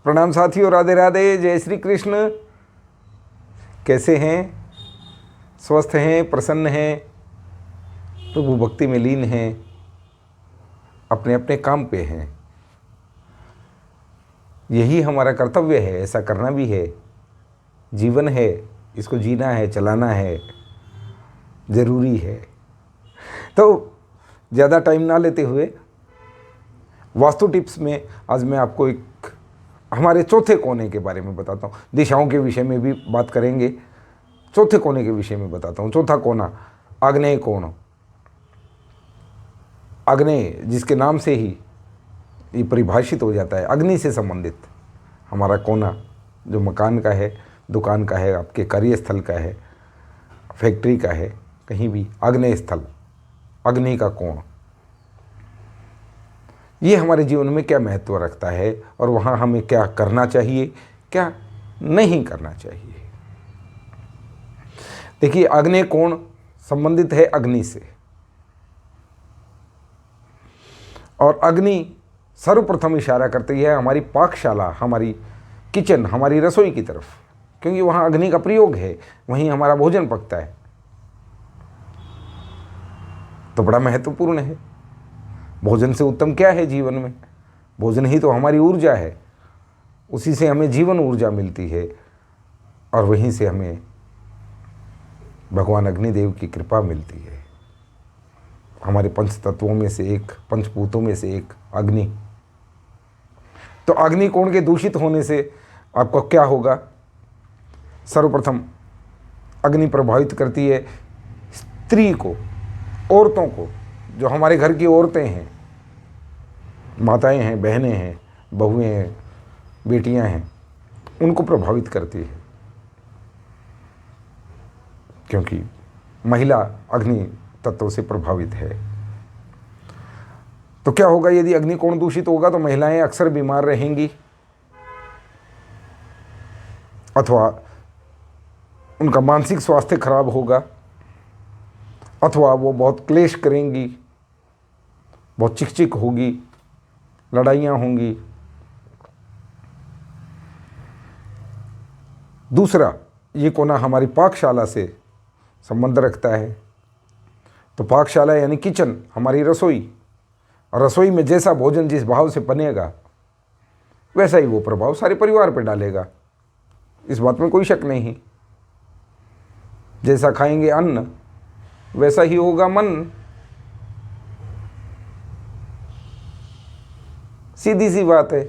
प्रणाम साथियों, राधे राधे, जय श्री कृष्ण। कैसे हैं? स्वस्थ हैं, प्रसन्न हैं, प्रभु भक्ति में लीन हैं, अपने अपने काम पे हैं। यही हमारा कर्तव्य है, ऐसा करना भी है। जीवन है, इसको जीना है, चलाना है, ज़रूरी है। तो ज़्यादा टाइम ना लेते हुए वास्तु टिप्स में आज मैं आपको एक हमारे चौथे कोने के बारे में बताता हूँ। दिशाओं के विषय में भी बात करेंगे, चौथे कोने के विषय में बताता हूँ। चौथा कोना आग्नेय कोण। आग्नेय जिसके नाम से ही ये परिभाषित हो जाता है, अग्नि से संबंधित हमारा कोना, जो मकान का है, दुकान का है, आपके कार्यस्थल का है, फैक्ट्री का है, कहीं भी आग्नेय स्थल, अग्नि का कोण, ये हमारे जीवन में क्या महत्व रखता है और वहाँ हमें क्या करना चाहिए, क्या नहीं करना चाहिए। देखिए, आग्नेय कोण संबंधित है अग्नि से, और अग्नि सर्वप्रथम इशारा करती है हमारी पाकशाला, हमारी किचन, हमारी रसोई की तरफ, क्योंकि वहाँ अग्नि का प्रयोग है, वहीं हमारा भोजन पकता है। तो बड़ा महत्वपूर्ण है। भोजन से उत्तम क्या है जीवन में? भोजन ही तो हमारी ऊर्जा है, उसी से हमें जीवन ऊर्जा मिलती है, और वहीं से हमें भगवान अग्निदेव की कृपा मिलती है। हमारे पंच तत्वों में से एक, पंचभूतों में से एक अग्नि। तो अग्नि कोण के दूषित होने से आपको क्या होगा? सर्वप्रथम अग्नि प्रभावित करती है स्त्री को, औरतों को, जो हमारे घर की औरतें हैं, माताएं हैं, बहनें हैं, बहुएं हैं, बेटियां हैं, उनको प्रभावित करती है, क्योंकि महिला अग्नि तत्व से प्रभावित है। तो क्या होगा यदि अग्नि कोण दूषित होगा? तो महिलाएं अक्सर बीमार रहेंगी, अथवा उनका मानसिक स्वास्थ्य खराब होगा, अथवा वो बहुत क्लेश करेंगी, बहुत चिकचिक होगी, लड़ाइयाँ होंगी। दूसरा, ये कोना हमारी पाकशाला से संबंध रखता है। तो पाकशाला यानी किचन, हमारी रसोई, और रसोई में जैसा भोजन जिस भाव से बनेगा, वैसा ही वो प्रभाव सारे परिवार पर डालेगा, इस बात में कोई शक नहीं। जैसा खाएंगे अन्न, वैसा ही होगा मन। सीधी सी बात है।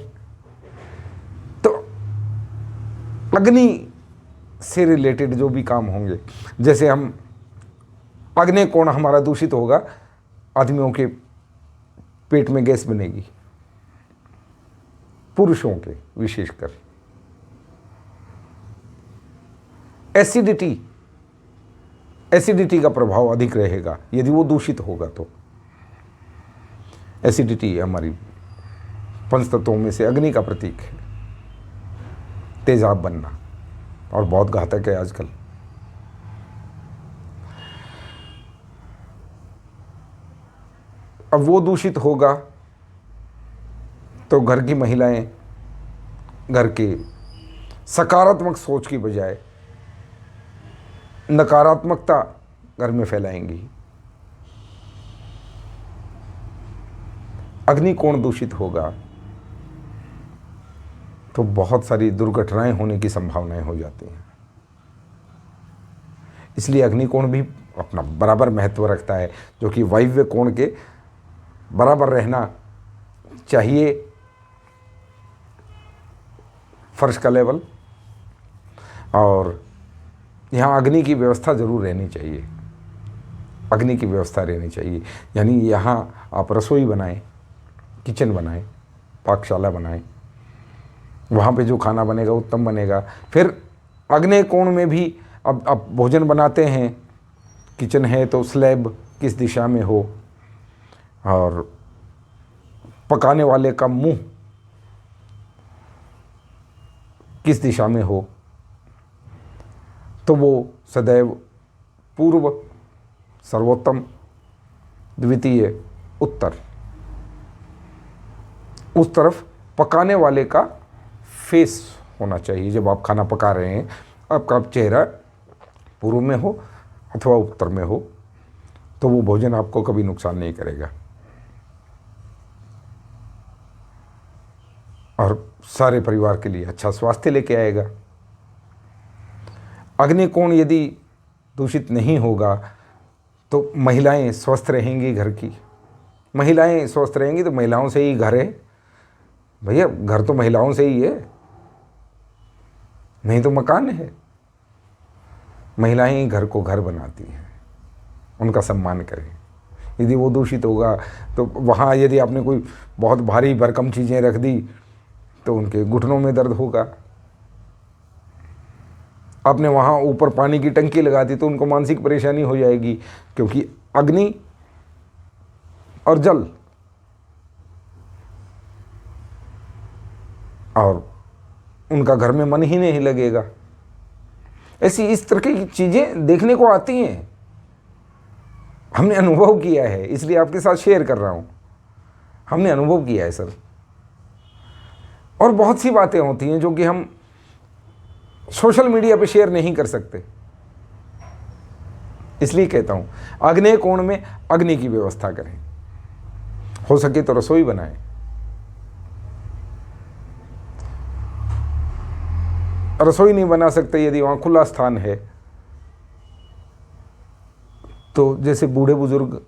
तो अग्नि से रिलेटेड जो भी काम होंगे, जैसे हम अग्नि कोण हमारा दूषित होगा, आदमियों के पेट में गैस बनेगी, पुरुषों के विशेषकर। एसिडिटी का प्रभाव अधिक रहेगा यदि वो दूषित होगा। तो एसिडिटी हमारी पंचतत्वों में से अग्नि का प्रतीक है, तेजाब बनना, और बहुत घातक है आजकल। अब वो दूषित होगा तो घर की महिलाएं घर के सकारात्मक सोच की बजाय नकारात्मकता घर में फैलाएंगी। अग्नि कोण दूषित होगा तो बहुत सारी दुर्घटनाएं होने की संभावनाएं हो जाती हैं। इसलिए अग्नि कोण भी अपना बराबर महत्व रखता है, जो कि वायव्य कोण के बराबर रहना चाहिए। फर्श का लेवल, और यहाँ अग्नि की व्यवस्था जरूर रहनी चाहिए, अग्नि की व्यवस्था रहनी चाहिए। यानी यहाँ आप रसोई बनाएं, किचन बनाएं, पाकशाला बनाएं, वहाँ पे जो खाना बनेगा उत्तम बनेगा। फिर अग्नि कोण में भी अब आप भोजन बनाते हैं, किचन है तो स्लैब किस दिशा में हो, और पकाने वाले का मुंह किस दिशा में हो, तो वो सदैव पूर्व, सर्वोत्तम, द्वितीय, उत्तर, उस तरफ पकाने वाले का फेस होना चाहिए। जब आप खाना पका रहे हैं, आपका चेहरा पूर्व में हो अथवा उत्तर में हो, तो वो भोजन आपको कभी नुकसान नहीं करेगा और सारे परिवार के लिए अच्छा स्वास्थ्य लेके आएगा। अग्निकोण यदि दूषित नहीं होगा तो महिलाएं स्वस्थ रहेंगी घर की। महिलाएं स्वस्थ रहेंगी तो महिलाओं से ही घर है भैया, घर तो महिलाओं से ही है, नहीं तो मकान है। महिलाएं ही घर को घर बनाती हैं, उनका सम्मान करें। यदि वो दूषित होगा तो वहाँ यदि आपने कोई बहुत भारी भरकम चीज़ें रख दी तो उनके घुटनों में दर्द होगा। आपने वहाँ ऊपर पानी की टंकी लगा दी तो उनको मानसिक परेशानी हो जाएगी, क्योंकि अग्नि और जल और उनका घर में मन ही नहीं लगेगा। ऐसी इस तरह की चीज़ें देखने को आती हैं, हमने अनुभव किया है, इसलिए आपके साथ शेयर कर रहा हूँ। हमने अनुभव किया है सर। और बहुत सी बातें होती हैं जो कि हम सोशल मीडिया पे शेयर नहीं कर सकते, इसलिए कहता हूँ आग्नेय कोण में अग्नि की व्यवस्था करें। हो सके तो रसोई बनाएं। रसोई नहीं बना सकते यदि वहाँ खुला स्थान है तो जैसे बूढ़े बुजुर्ग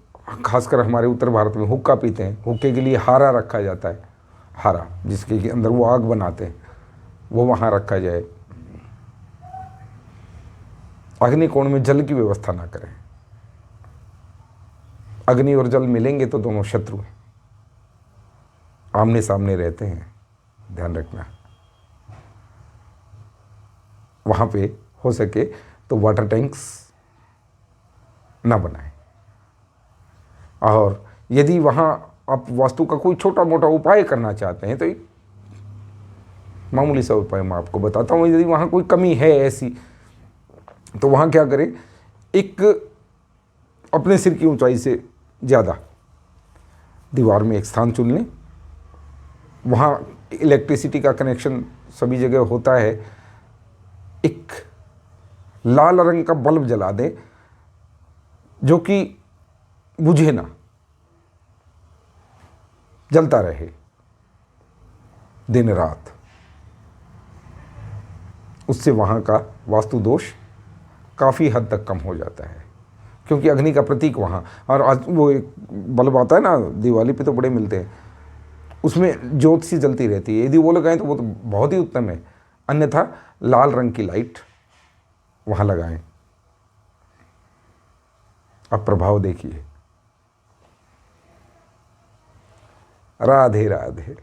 खासकर हमारे उत्तर भारत में हुक्का पीते हैं, हुक्के के लिए हारा रखा जाता है, हारा जिसके अंदर वो आग बनाते हैं, वो वहाँ रखा जाए। अग्निकोण में जल की व्यवस्था ना करें। अग्नि और जल मिलेंगे तो दोनों शत्रु हैं, आमने सामने रहते हैं, ध्यान रखना। वहाँ पे हो सके तो वाटर टैंक्स ना बनाएं। और यदि वहाँ आप वास्तु का कोई छोटा मोटा उपाय करना चाहते हैं तो एक मामूली सा उपाय मैं आपको बताता हूँ। यदि वहाँ कोई कमी है ऐसी तो वहाँ क्या करें, एक अपने सिर की ऊंचाई से ज़्यादा दीवार में एक स्थान चुन लें। वहाँ इलेक्ट्रिसिटी का कनेक्शन सभी जगह होता है। एक लाल रंग का बल्ब जला दें जो कि बुझे ना, जलता रहे दिन रात। उससे वहाँ का वास्तु दोष काफ़ी हद तक कम हो जाता है, क्योंकि अग्नि का प्रतीक वहाँ। और आज वो एक बल्ब आता है ना, दिवाली पे तो बड़े मिलते हैं, उसमें ज्योत सी जलती रहती है। यदि वो लगाएं तो वो तो बहुत ही उत्तम है, अन्यथा लाल रंग की लाइट वहाँ लगाएं। अब प्रभाव देखिए। राधे राधे।